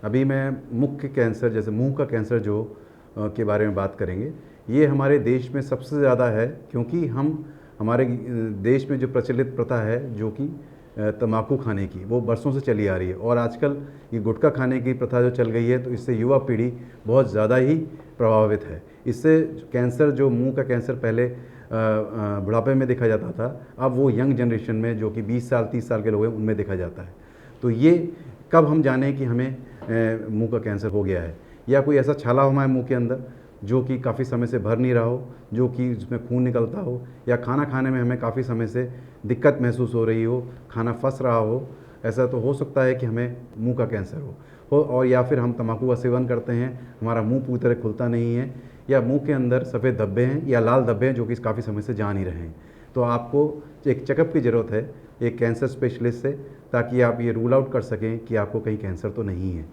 अभी मैं मुख्य कैंसर जैसे मुंह का कैंसर जो के बारे में बात करेंगे। ये हमारे देश में सबसे ज़्यादा है, क्योंकि हमारे देश में जो प्रचलित प्रथा है जो कि तम्बाकू खाने की, वो बरसों से चली आ रही है। और आजकल ये गुटखा खाने की प्रथा जो चल गई है, तो इससे युवा पीढ़ी बहुत ज़्यादा ही प्रभावित है। इससे कैंसर, जो मुंह का कैंसर पहले बुढ़ापे में देखा जाता था, अब वो यंग जनरेशन में जो कि 20 साल 30 साल के लोग हैं उनमें देखा जाता है। तो ये कब हम जानें कि हमें मुंह का कैंसर हो गया है, या कोई ऐसा छाला हो हमारे मुंह के अंदर जो कि काफ़ी समय से भर नहीं रहा हो, जो कि जिसमें खून निकलता हो, या खाना खाने में हमें काफ़ी समय से दिक्कत महसूस हो रही हो, खाना फंस रहा हो, ऐसा तो हो सकता है कि हमें मुंह का कैंसर हो। और या फिर हम तम्बाकू का सेवन करते हैं, हमारा मुंह पूरी तरह खुलता नहीं है, या मुंह के अंदर सफ़ेद धब्बे हैं या लाल धब्बे हैं जो कि काफ़ी समय से जा नहीं रहे हैं। तो आपको एक चेकअप की ज़रूरत है एक कैंसर स्पेशलिस्ट से, ताकि आप ये रूल आउट कर सकें कि आपको कहीं कैंसर तो नहीं है।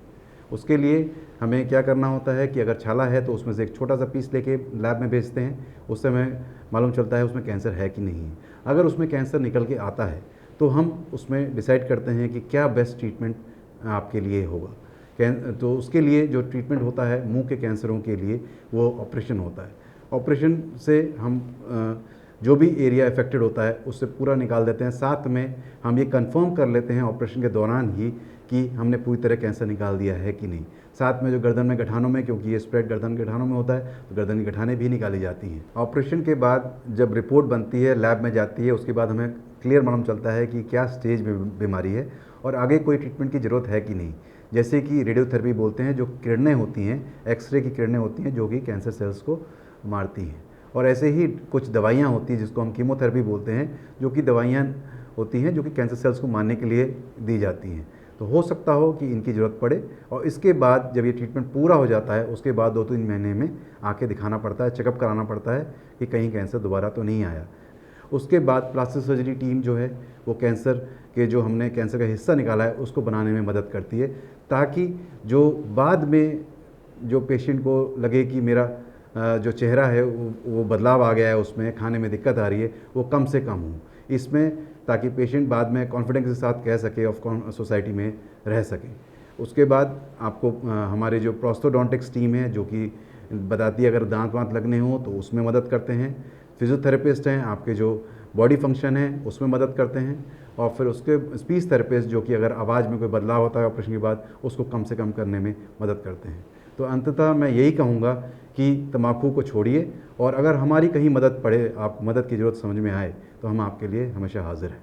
उसके लिए हमें क्या करना होता है कि अगर छाला है तो उसमें से एक छोटा सा पीस लेके लैब में भेजते हैं, उससे हमें मालूम चलता है उसमें कैंसर है कि नहीं है। अगर उसमें कैंसर निकल के आता है तो हम उसमें डिसाइड करते हैं कि क्या बेस्ट ट्रीटमेंट आपके लिए होगा। तो उसके लिए जो ट्रीटमेंट होता है मुंह के कैंसरों के लिए, वो ऑपरेशन होता है। ऑपरेशन से हम जो भी एरिया इफेक्टेड होता है उससे पूरा निकाल देते हैं। साथ में हम ये कंफर्म कर लेते हैं ऑपरेशन के दौरान ही कि हमने पूरी तरह कैंसर निकाल दिया है कि नहीं। साथ में जो गर्दन में गठानों में, क्योंकि ये स्प्रेड गर्दन के गठानों में होता है, तो गर्दन की गठानें भी निकाली जाती हैं। ऑपरेशन के बाद जब रिपोर्ट बनती है, लैब में जाती है, उसके बाद हमें क्लियर मालूम चलता है कि क्या स्टेज में बीमारी है और आगे कोई ट्रीटमेंट की ज़रूरत है कि नहीं। जैसे कि रेडियोथेरेपी बोलते हैं, जो किरणें होती हैं, एक्सरे की किरणें होती हैं जो कि कैंसर सेल्स को मारती हैं। और ऐसे ही कुछ दवाइयाँ होती हैं जिसको हम कीमोथेरेपी बोलते हैं, जो कि दवाइयाँ होती हैं जो कि कैंसर सेल्स को मारने के लिए दी जाती हैं। तो हो सकता हो कि इनकी ज़रूरत पड़े, और इसके बाद जब ये ट्रीटमेंट पूरा हो जाता है उसके बाद 2-3 महीने में आके दिखाना पड़ता है, चेकअप कराना पड़ता है कि कहीं कैंसर दोबारा तो नहीं आया। उसके बाद प्लास्टिक सर्जरी टीम जो है वो कैंसर के, जो हमने कैंसर का हिस्सा निकाला है, उसको बनाने में मदद करती है, ताकि जो बाद में जो पेशेंट को लगे कि मेरा जो चेहरा है वो बदलाव आ गया है, उसमें खाने में दिक्कत आ रही है, वो कम से कम हो इसमें, ताकि पेशेंट बाद में कॉन्फिडेंस के साथ कह सके ऑफ सोसाइटी में रह सके। उसके बाद आपको हमारे जो प्रोस्थोडोंटिक्स टीम है जो कि बताती है अगर दांत वांत लगने हो तो उसमें मदद करते हैं। फिजियोथेरेपिस्ट हैं, आपके जो बॉडी फंक्शन है उसमें मदद करते हैं। और फिर उसके स्पीच थेरेपिस्ट जो कि अगर आवाज़ में कोई बदलाव होता है ऑपरेशन के बाद, उसको कम से कम करने में मदद करते हैं। तो अंततः मैं यही कहूँगा कि तम्बाकू को छोड़िए, और अगर हमारी कहीं मदद पड़े, आप मदद की ज़रूरत समझ में आए, तो हम आपके लिए हमेशा हाजिर हैं।